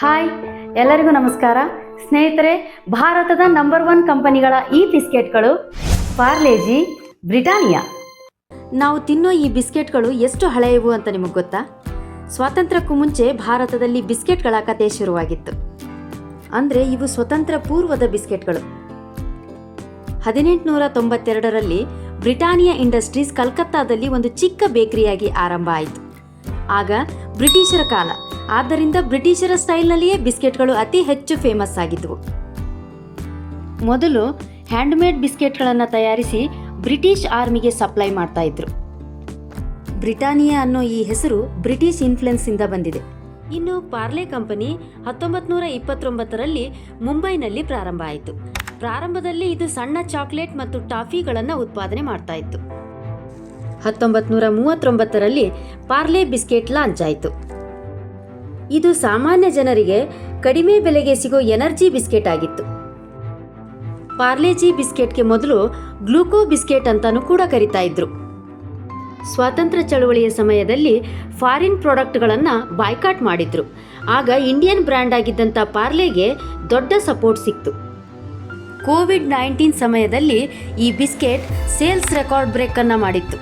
Hi, ಎಲ್ಲರಿಗೂ ನಮಸ್ಕಾರ ಸ್ನೇಹಿತರೆ. ಭಾರತದ ನಂಬರ್ 1 ಕಂಪನಿಗಳ ಈ ಬಿಸ್ಕೆಟ್ಗಳು ಪಾರ್ಲೆಜಿ, ಬ್ರಿಟಾನಿಯಾ. ನಾವು ತಿನ್ನೋ ಈ ಬಿಸ್ಕೆಟ್ಗಳು ಎಷ್ಟು ಹಳೆಯವು ಅಂತ ನಿಮಗೆ ಗೊತ್ತಾ? ಸ್ವಾತಂತ್ರ್ಯಕ್ಕೂ ಮುಂಚೆ ಭಾರತದಲ್ಲಿ ಬಿಸ್ಕೆಟ್ಗಳ ಕತೆ ಶುರುವಾಗಿತ್ತು. ಅಂದರೆ ಇವು ಸ್ವತಂತ್ರ ಪೂರ್ವದ ಬಿಸ್ಕೆಟ್ಗಳು. 1892ರಲ್ಲಿ ಬ್ರಿಟಾನಿಯಾ ಇಂಡಸ್ಟ್ರೀಸ್ ಕಲ್ಕತ್ತಾದಲ್ಲಿ ಒಂದು ಚಿಕ್ಕ ಬೇಕರಿಯಾಗಿ ಆರಂಭ ಆಯಿತು. ಆಗ ಬ್ರಿಟಿಷರ ಕಾಲ, ಆದ್ದರಿಂದ ಬ್ರಿಟಿಷರ ಸ್ಟೈಲ್ನಲ್ಲಿಯೇ ಬಿಸ್ಕೆಟ್ಗಳು ಅತಿ ಹೆಚ್ಚು ಫೇಮಸ್ ಆಗಿದ್ದವು. ಮೊದಲು ಹ್ಯಾಂಡ್ಮೇಡ್ ಬಿಸ್ಕೆಟ್ಗಳನ್ನು ತಯಾರಿಸಿ ಬ್ರಿಟಿಷ್ ಆರ್ಮಿಗೆ ಸಪ್ಲೈ ಮಾಡ್ತಾ ಇದ್ರು. ಬ್ರಿಟಾನಿಯಾ ಅನ್ನೋ ಈ ಹೆಸರು ಬ್ರಿಟಿಷ್ ಇನ್ಫ್ಲುಯೆನ್ಸಿಂದ ಬಂದಿದೆ. ಇನ್ನು ಪಾರ್ಲೆ ಕಂಪನಿ 1929ರಲ್ಲಿ ಮುಂಬೈನಲ್ಲಿ ಪ್ರಾರಂಭ ಆಯಿತು. ಪ್ರಾರಂಭದಲ್ಲಿ ಇದು ಸಣ್ಣ ಚಾಕ್ಲೇಟ್ ಮತ್ತು ಟಾಫಿಗಳನ್ನು ಉತ್ಪಾದನೆ ಮಾಡ್ತಾ ಇತ್ತು. 1939ರಲ್ಲಿ ಪಾರ್ಲೆ ಬಿಸ್ಕೆಟ್ ಲಾಂಚ್ ಆಯಿತು. ಇದು ಸಾಮಾನ್ಯ ಜನರಿಗೆ ಕಡಿಮೆ ಬೆಲೆಗೆ ಸಿಗೋ ಎನರ್ಜಿ ಬಿಸ್ಕೆಟ್ ಆಗಿತ್ತು. ಪಾರ್ಲೆಜಿ ಬಿಸ್ಕೆಟ್ಗೆ ಮೊದಲು ಗ್ಲೂಕೋ ಬಿಸ್ಕೆಟ್ ಅಂತಾನೂ ಕೂಡ ಕರಿತಾ ಇದ್ರು. ಸ್ವಾತಂತ್ರ್ಯ ಚಳವಳಿಯ ಸಮಯದಲ್ಲಿ ಫಾರಿನ್ ಪ್ರಾಡಕ್ಟ್ಗಳನ್ನು ಬಾಯ್ಕಾಟ್ ಮಾಡಿದ್ರು. ಆಗ ಇಂಡಿಯನ್ ಬ್ರ್ಯಾಂಡ್ ಆಗಿದ್ದಂಥ ಪಾರ್ಲೆಗೆ ದೊಡ್ಡ ಸಪೋರ್ಟ್ ಸಿಕ್ತು. ಕೋವಿಡ್-19 ಸಮಯದಲ್ಲಿ ಈ ಬಿಸ್ಕೆಟ್ ಸೇಲ್ಸ್ ರೆಕಾರ್ಡ್ ಬ್ರೇಕ್ ಅನ್ನು ಮಾಡಿತ್ತು.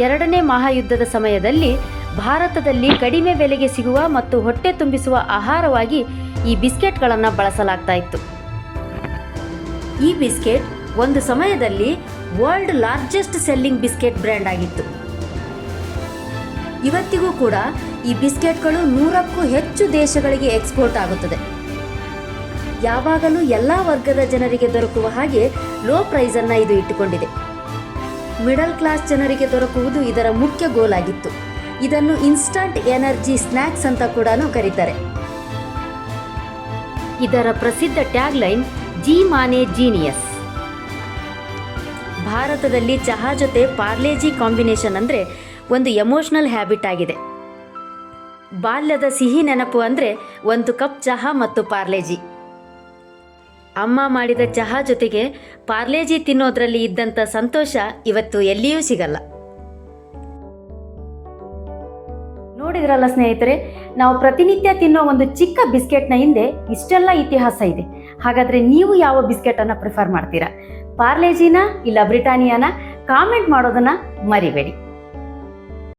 ಎರಡನೇ ಮಹಾಯುದ್ಧದ ಸಮಯದಲ್ಲಿ ಭಾರತದಲ್ಲಿ ಕಡಿಮೆ ಬೆಲೆಗೆ ಸಿಗುವ ಮತ್ತು ಹೊಟ್ಟೆ ತುಂಬಿಸುವ ಆಹಾರವಾಗಿ ಈ ಬಿಸ್ಕೆಟ್ಗಳನ್ನು ಬಳಸಲಾಗ್ತಾ ಇತ್ತು. ಈ ಬಿಸ್ಕೆಟ್ ಒಂದು ಸಮಯದಲ್ಲಿ world largest selling biscuit brand ಆಗಿತ್ತು. ಇವತ್ತಿಗೂ ಕೂಡ ಈ ಬಿಸ್ಕೆಟ್ಗಳು 100ಕ್ಕೂ ಹೆಚ್ಚು ದೇಶಗಳಿಗೆ ಎಕ್ಸ್ಪೋರ್ಟ್ ಆಗುತ್ತದೆ. ಯಾವಾಗಲೂ ಎಲ್ಲ ವರ್ಗದ ಜನರಿಗೆ ದೊರಕುವ ಹಾಗೆ ಲೋ ಪ್ರೈಸನ್ನು ಇದು ಇಟ್ಟುಕೊಂಡಿದೆ. ಮಿಡಲ್ ಕ್ಲಾಸ್ ಜನರಿಗೆ ದೊರಕುವುದು ಇದರ ಮುಖ್ಯ ಗೋಲ್ ಆಗಿತ್ತು. ಇದನ್ನು ಇನ್ಸ್ಟಂಟ್ ಎನರ್ಜಿ ಸ್ನ್ಯಾಕ್ಸ್ ಅಂತ ಕೂಡ ಕರೀತಾರೆ. ಇದರ ಪ್ರಸಿದ್ಧ tag line G Mane genius. ಭಾರತದಲ್ಲಿ ಚಹಾ ಜೊತೆ ಪಾರ್ಲೆಜಿ ಕಾಂಬಿನೇಷನ್ ಅಂದರೆ ಒಂದು ಎಮೋಷನಲ್ ಹ್ಯಾಬಿಟ್ ಆಗಿದೆ. ಬಾಲ್ಯದ ಸಿಹಿ ನೆನಪು ಅಂದರೆ 1 ಕಪ್ ಚಹಾ ಮತ್ತು ಪಾರ್ಲೆಜಿ. ಅಮ್ಮ ಮಾಡಿದ ಚಹಾ ಜೊತೆಗೆ ಪಾರ್ಲೆಜಿ ತಿನ್ನೋದ್ರಲ್ಲಿ ಇದ್ದಂಥ ಸಂತೋಷ ಇವತ್ತು ಎಲ್ಲಿಯೂ ಸಿಗಲ್ಲ. ನೋಡಿದ್ರಲ್ಲ ಸ್ನೇಹಿತರೆ, ನಾವು ಪ್ರತಿನಿತ್ಯ ತಿನ್ನೋ ಒಂದು ಚಿಕ್ಕ ಬಿಸ್ಕೆಟ್ನ ಹಿಂದೆ ಇಷ್ಟೆಲ್ಲ ಇತಿಹಾಸ ಇದೆ. ಹಾಗಾದರೆ ನೀವು ಯಾವ ಬಿಸ್ಕೆಟನ್ನು ಪ್ರಿಫರ್ ಮಾಡ್ತೀರಾ? ಪಾರ್ಲೆಜಿನ ಇಲ್ಲ ಬ್ರಿಟಾನಿಯಾನ? ಕಾಮೆಂಟ್ ಮಾಡೋದನ್ನು ಮರಿಬೇಡಿ.